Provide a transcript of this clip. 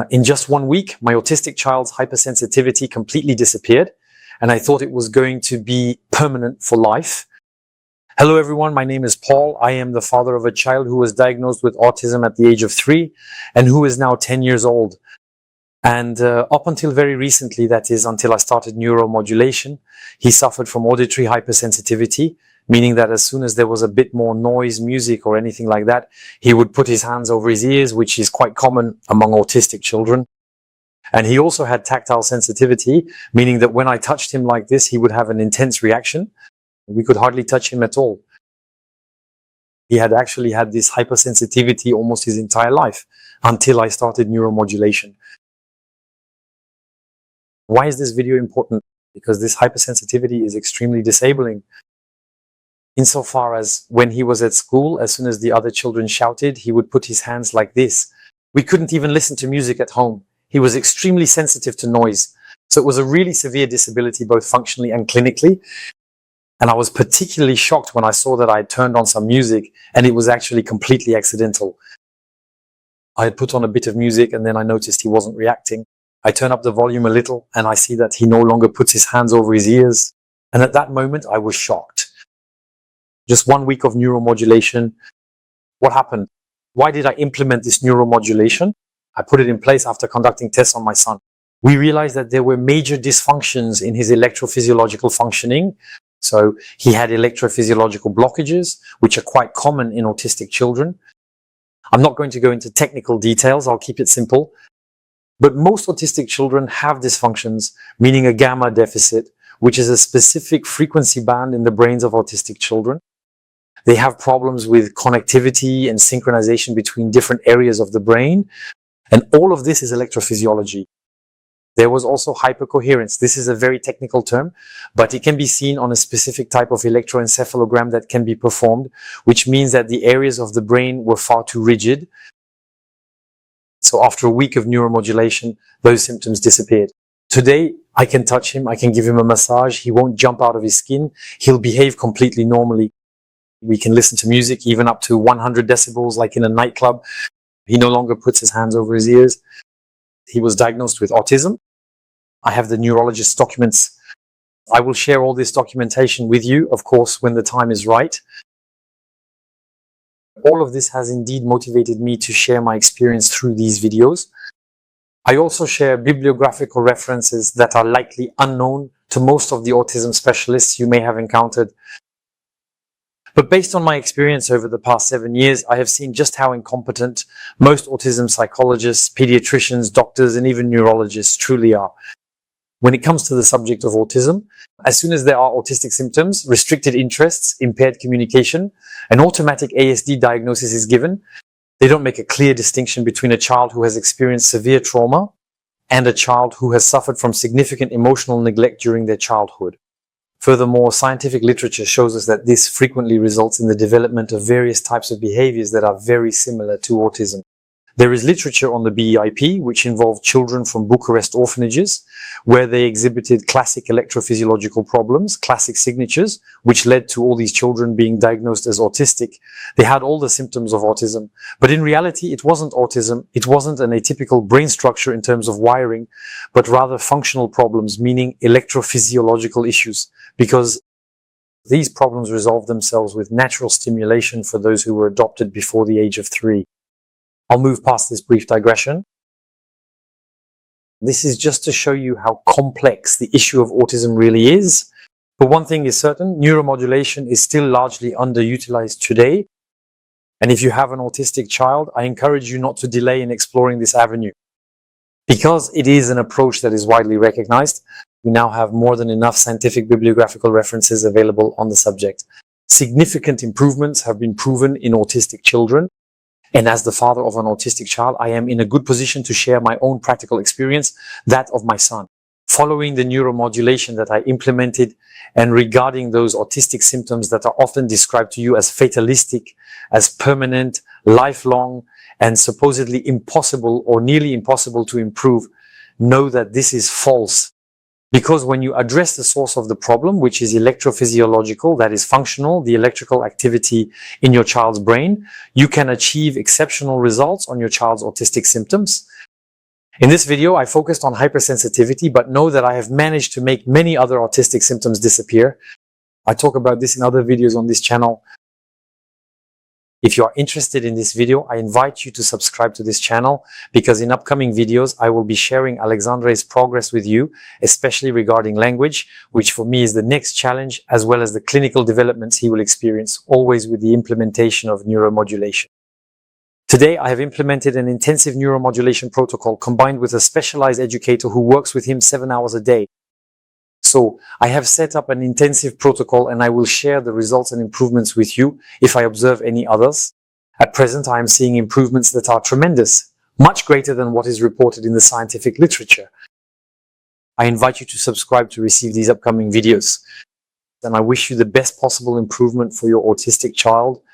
In just 1 week, my autistic child's hypersensitivity completely disappeared, and I thought it was going to be permanent for life. Hello everyone, my name is Paul. I am the father of a child who was diagnosed with autism at the age of 3 and who is now 10 years old. And up until very recently, that is until I started neuromodulation, he suffered from auditory hypersensitivity, meaning that as soon as there was a bit more noise, music or anything like that, he would put his hands over his ears, which is quite common among autistic children. And he also had tactile sensitivity, meaning that when I touched him like this, he would have an intense reaction. We could hardly touch him at all. He had actually had this hypersensitivity almost his entire life until I started neuromodulation. Why is this video important? Because this hypersensitivity is extremely disabling. Insofar as when he was at school, as soon as the other children shouted, he would put his hands like this. We couldn't even listen to music at home. He was extremely sensitive to noise. So it was a really severe disability, both functionally and clinically. And I was particularly shocked when I saw that I had turned on some music and it was actually completely accidental. I had put on a bit of music and then I noticed he wasn't reacting. I turn up the volume a little and I see that he no longer puts his hands over his ears. And at that moment, I was shocked. Just 1 week of neuromodulation. What happened? Why did I implement this neuromodulation? I put it in place after conducting tests on my son. We realized that there were major dysfunctions in his electrophysiological functioning. So he had electrophysiological blockages, which are quite common in autistic children. I'm not going to go into technical details. I'll keep it simple. But most autistic children have dysfunctions, meaning a gamma deficit, which is a specific frequency band in the brains of autistic children. They have problems with connectivity and synchronization between different areas of the brain. And all of this is electrophysiology. There was also hypercoherence. This is a very technical term, but it can be seen on a specific type of electroencephalogram that can be performed, which means that the areas of the brain were far too rigid. So after a week of neuromodulation, those symptoms disappeared. Today, I can touch him, I can give him a massage, he won't jump out of his skin, he'll behave completely normally. We can listen to music even up to 100 decibels like in a nightclub. He no longer puts his hands over his ears. He was diagnosed with autism. I have the neurologist's documents. I will share all this documentation with you, of course, when the time is right. All of this has indeed motivated me to share my experience through these videos. I also share bibliographical references that are likely unknown to most of the autism specialists you may have encountered. But based on my experience over the past 7 years, I have seen just how incompetent most autism psychologists, pediatricians, doctors, and even neurologists truly are. When it comes to the subject of autism, as soon as there are autistic symptoms, restricted interests, impaired communication, an automatic ASD diagnosis is given. They don't make a clear distinction between a child who has experienced severe trauma and a child who has suffered from significant emotional neglect during their childhood. Furthermore, scientific literature shows us that this frequently results in the development of various types of behaviors that are very similar to autism. There is literature on the BEIP, which involved children from Bucharest orphanages, where they exhibited classic electrophysiological problems, classic signatures, which led to all these children being diagnosed as autistic. They had all the symptoms of autism, but in reality, it wasn't autism. It wasn't an atypical brain structure in terms of wiring, but rather functional problems, meaning electrophysiological issues, because these problems resolve themselves with natural stimulation for those who were adopted before the age of 3. I'll move past this brief digression. This is just to show you how complex the issue of autism really is. But one thing is certain, neuromodulation is still largely underutilized today. And if you have an autistic child, I encourage you not to delay in exploring this avenue. Because it is an approach that is widely recognized, we now have more than enough scientific bibliographical references available on the subject. Significant improvements have been proven in autistic children. And as the father of an autistic child, I am in a good position to share my own practical experience, that of my son. Following the neuromodulation that I implemented and regarding those autistic symptoms that are often described to you as fatalistic, as permanent, lifelong, and supposedly impossible or nearly impossible to improve, know that this is false. Because when you address the source of the problem, which is electrophysiological, that is functional, the electrical activity in your child's brain, you can achieve exceptional results on your child's autistic symptoms. In this video, I focused on hypersensitivity, but know that I have managed to make many other autistic symptoms disappear. I talk about this in other videos on this channel. If you are interested in this video, I invite you to subscribe to this channel, because in upcoming videos, I will be sharing Alexandre's progress with you, especially regarding language, which for me is the next challenge, as well as the clinical developments he will experience, always with the implementation of neuromodulation. Today, I have implemented an intensive neuromodulation protocol combined with a specialized educator who works with him 7 hours a day. So I have set up an intensive protocol, and I will share the results and improvements with you if I observe any others. At present, I am seeing improvements that are tremendous, much greater than what is reported in the scientific literature. I invite you to subscribe to receive these upcoming videos. And I wish you the best possible improvement for your autistic child.